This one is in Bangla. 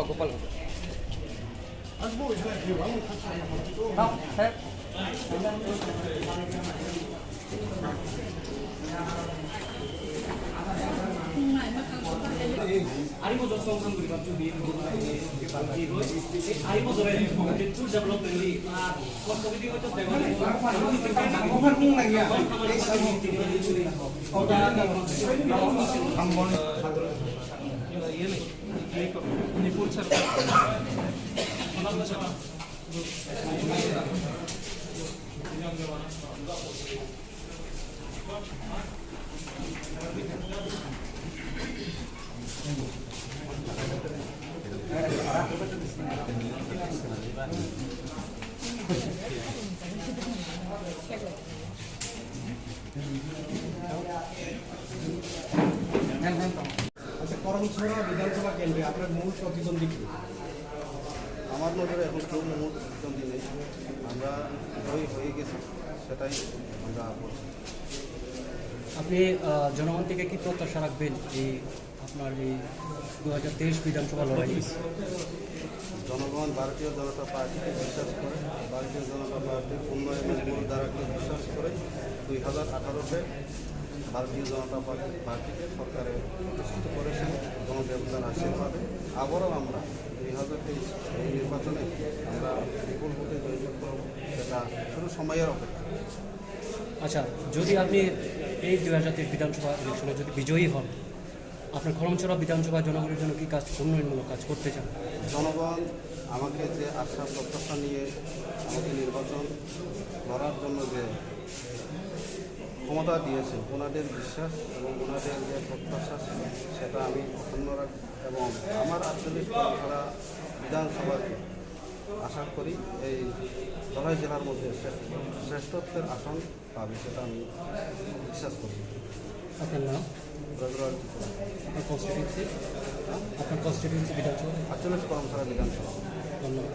Gopal Arimozor songkang berikan cubi Arimozor itu develop dari waktu itu itu Karamchhara বিধানসভা কেন্দ্রে আপনার মূল প্রতিদ্বন্দ্বী কি? আমার নজরে এখন কেউ মূল প্রতিদ্বন্দ্বী নেই, আমরা জয়ী হয়ে গেছি, সেটাই আমরা বলছি। আপনি জনগণ থেকে কি প্রত্যাশা রাখবেন এই আপনার এই 2023 বিধানসভা লড়াই? জনগণ ভারতীয় জনতা পার্টিকে বিশ্বাস করে, ভারতীয় জনতা পার্টির উন্নয়নের মূল ধারাকে বিশ্বাস করে 2018-তে ভারতীয় জনতা পার্টিকে সরকারে প্রতিষ্ঠিত করেছেন গণদেবতার আশীর্বাদে। আবারও আমরা 2023 এই নির্বাচনে আমরা বিপুল ভোটে জয়যুক্ত হব, সেটা শুধু সময়ের অপেক্ষা। আচ্ছা, যদি আপনি এই 2023 বিধানসভা ইলেকশনে যদি বিজয়ী হন, আপনার করমছড়া বিধানসভা জনগণের জন্য কী কাজ, উন্নয়নমূলক কাজ করতে চান? জনগণ আমাকে যে আশা প্রত্যাশা নিয়ে আমাকে নির্বাচন লড়ার জন্য যে ক্ষমতা দিয়েছে, ওনাদের বিশ্বাস এবং ওনাদের যে প্রত্যাশা সেটা আমি অক্ষুণ্ণ রাখি এবং আমার 48 করমছড়া বিধানসভাকে আশা করি এই ধলাই জেলার মধ্যে শ্রেষ্ঠত্বের আসন পাবে, সেটা আমি বিশ্বাস করি। আপনার নাম, আপনার কনস্টিটিউন্সি বিধানসভা? 48 করমছড়া বিধানসভা। ধন্যবাদ।